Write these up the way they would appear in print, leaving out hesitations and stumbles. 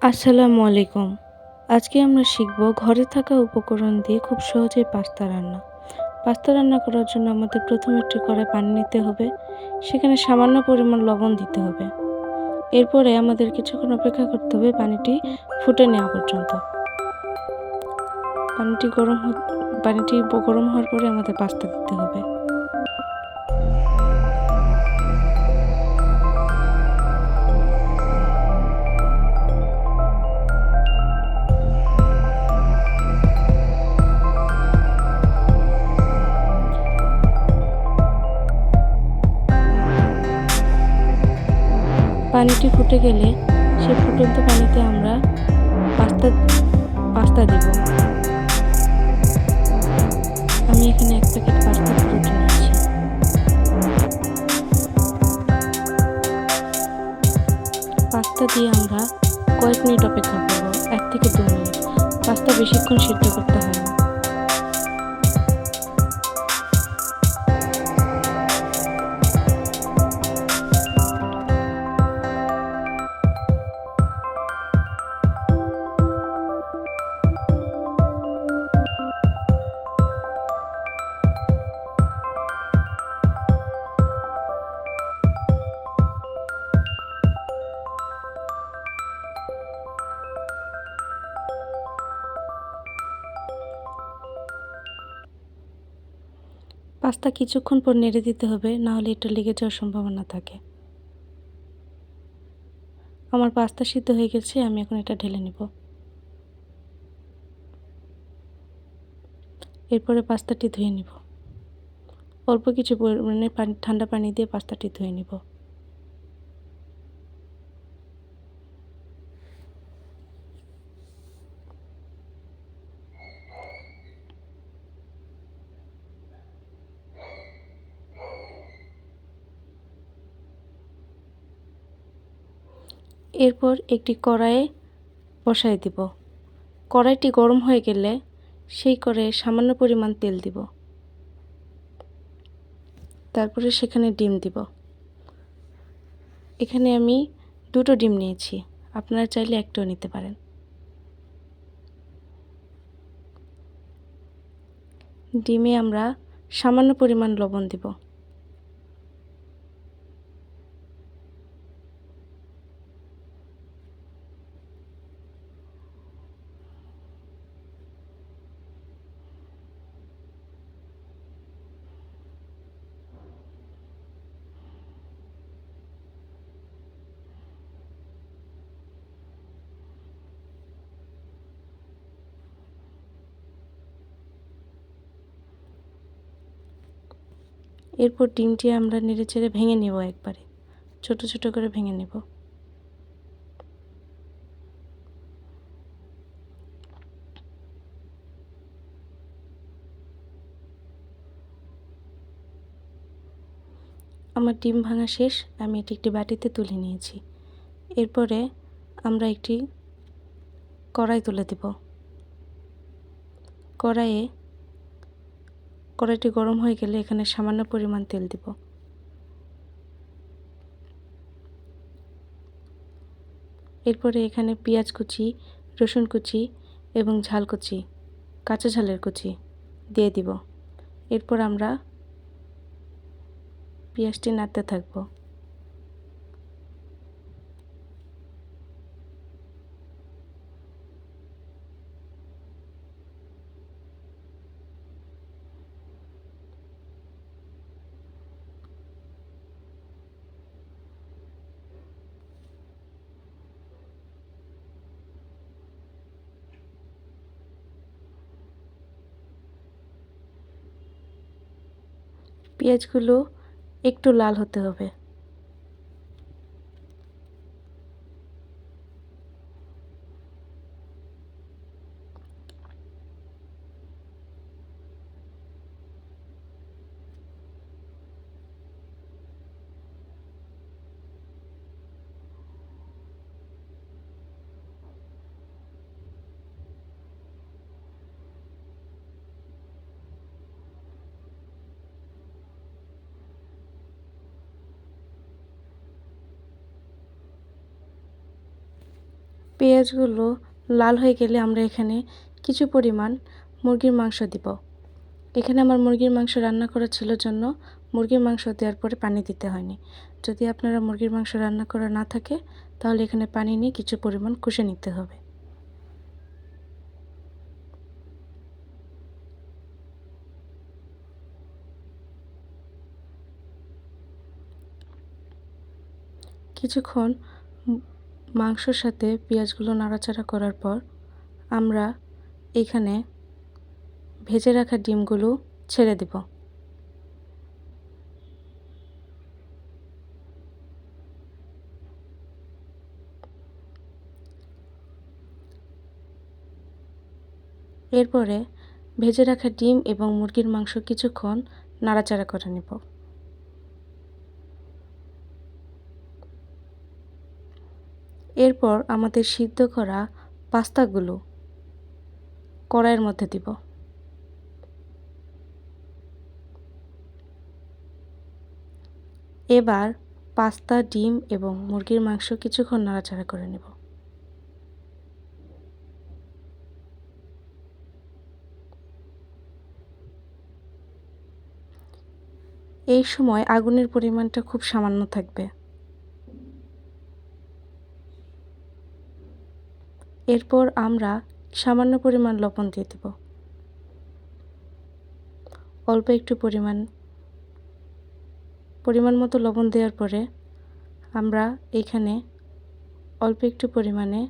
আসসালামু আলাইকুম। আজকে আমরা শিখব ঘরে থাকা উপকরণ দিয়ে খুব সহজেই পাস্তা রান্না। পাস্তা রান্না করার জন্য আমাদের প্রথমে একটি কড়াই পানি নিতে হবে। সেখানে সামান্য পরিমাণ লবণ দিতে হবে। এরপরে আমাদের কিছুক্ষণ অপেক্ষা করতে হবে পানিটি ফুটে নেওয়া পর্যন্ত। পানিটি গরম হ পানিটি গরম হওয়ার পরে আমাদের পাস্তা দিতে হবে। পানিটি ফুটে গেলে সেই ফুটন্ত পানিতে আমরা পাস্তা পাস্তা দিব। আমি এখানে ১ প্যাকেট পাস্তা ফুটে নিয়েছি। পাস্তা দিয়ে আমরা কয়েক মিনিট অপেক্ষা করব, ১ থেকে ২ মিনিট। পাস্তা বেশিক্ষণ সিদ্ধ করতে হয় না। পাস্তা কিছুক্ষণ পর নেড়ে দিতে হবে, না হলে এটা লেগে যাওয়ার সম্ভাবনা থাকে। আমার পাস্তা সিদ্ধ হয়ে গেছে, আমি এখন এটা ঢেলে নেব। এরপরে পাস্তাটি ধুয়ে নিব। অল্প কিছু পরিমাণে ঠান্ডা পানি দিয়ে পাস্তাটি ধুয়ে নিব। এরপর একটি কড়াইয়ে বসায় দিব। কড়াইটি গরম হয়ে গেলে সেই কড়াইয়ে সামান্য পরিমাণ তেল দিব। তারপরে সেখানে ডিম দিব। এখানে আমি ২টো ডিম নিয়েছি, আপনারা চাইলে ১টাও নিতে পারেন। ডিমে আমরা সামান্য পরিমাণ লবণ দিব। এরপর ডিমটি আমরা নেড়েচেড়ে ভেঙে নেব, একবারে ছোট ছোট করে ভেঙে নেব। আমার ডিম ভাঙা শেষ, আমি এটি একটি বাটিতে তুলে নিয়েছি। এরপরে আমরা একটি কড়াই তুলে দেব। কড়াইটি গরম হয়ে গেলে এখানে সামান্য পরিমাণ তেল দিব। এরপরে এখানে পেঁয়াজ কুচি, রসুন কুচি এবং ঝাল কুচি, কাঁচা ঝালের কুচি দিয়ে দিব। এরপর আমরা পেঁয়াজটি নাড়তে থাকব। পেঁয়াজগুলো একটু লাল হতে হবে। পেঁয়াজগুলো লাল হয়ে গেলে আমরা এখানে কিছু পরিমাণ মুরগির মাংস দিব। এখানে আমার মুরগির মাংস রান্না করা ছিল জন্য মুরগির মাংস দেওয়ার পরে পানি দিতে হয়নি। যদি আপনারা মুরগির মাংস রান্না করা না থাকে তাহলে এখানে পানি নিয়ে কিছু পরিমাণ কষে নিতে হবে। কিছুক্ষণ মাংসর সাথে পেঁয়াজগুলো নাড়াচাড়া করার পর আমরা এখানে ভেজে রাখা ডিমগুলো ছেড়ে দেব। এরপরে ভেজে রাখা ডিম এবং মুরগির মাংস কিছুক্ষণ নাড়াচাড়া করে নেব। এরপর আমাদের সিদ্ধ করা পাস্তাগুলো কড়াইয়ের মধ্যে দিব। এবার পাস্তা, ডিম এবং মুরগির মাংস কিছুক্ষণ নাড়াচাড়া করে নেব। এই সময় আগুনের পরিমাণটা খুব সামান্য থাকবে। এরপর আমরা সামান্য পরিমাণ লবণ দিয়ে দেব। অল্প একটু পরিমাণ মতো লবণ দেওয়ার পরে আমরা এখানে অল্প একটু পরিমাণে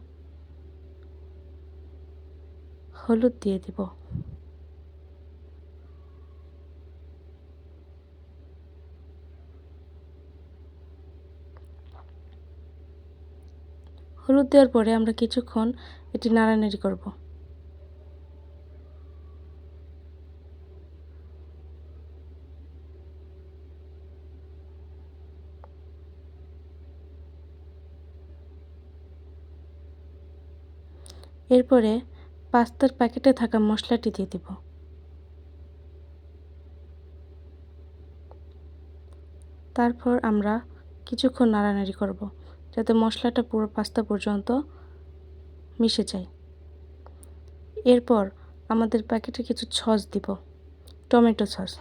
হলুদ দিয়ে দিব। হলুদ দেওয়ার পরে আমরা কিছুক্ষণ এটি নাড়ানাড়ি করব। এরপরে পাস্তার প্যাকেটে থাকা মশলাটি দিয়ে দিব। তারপর আমরা কিছুক্ষণ নাড়ানাড়ি করব যাতে মশলাটা পুরো পাস্তা পর্যন্ত মিশে যায়। এরপর আমাদের প্যাকেটে কিছু সস দিব, টমেটো সস।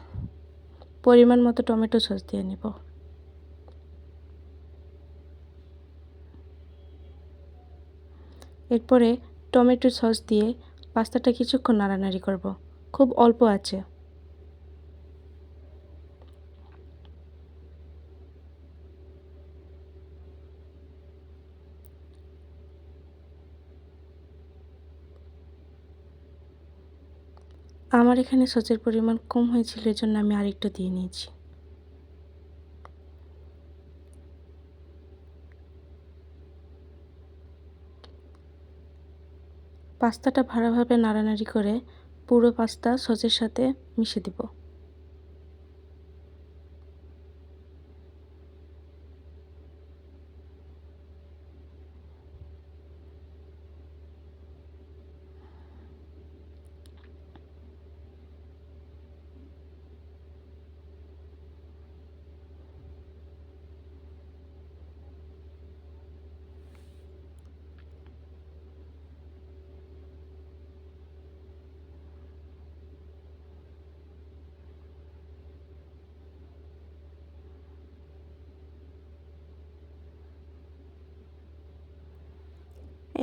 পরিমাণ মতো টমেটো সস দিয়ে নেব। এরপরে টমেটো সস দিয়ে পাস্তাটা কিছুক্ষণ নাড়ানাড়ি করব, খুব অল্প আছে। আমার এখানে সসের পরিমাণ কম হয়েছিল এজন্য আমি আরেকটু দিয়ে নিয়েছি। পাস্তাটা ভালোভাবে নাড়ানাড়ি করে পুরো পাস্তা সসের সাথে মিশিয়ে দিব।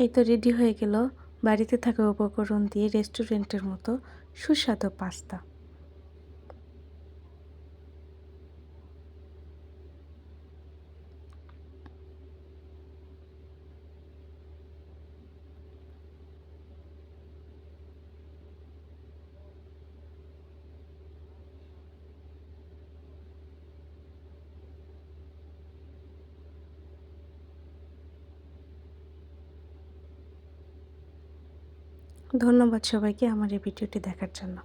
এই তো রেডি হয়ে গেল বাড়িতে থাকা উপকরণ দিয়ে রেস্টুরেন্টের মতো সুস্বাদু পাস্তা। ধন্যবাদ সবাইকে আমার এই ভিডিওটি দেখার জন্য।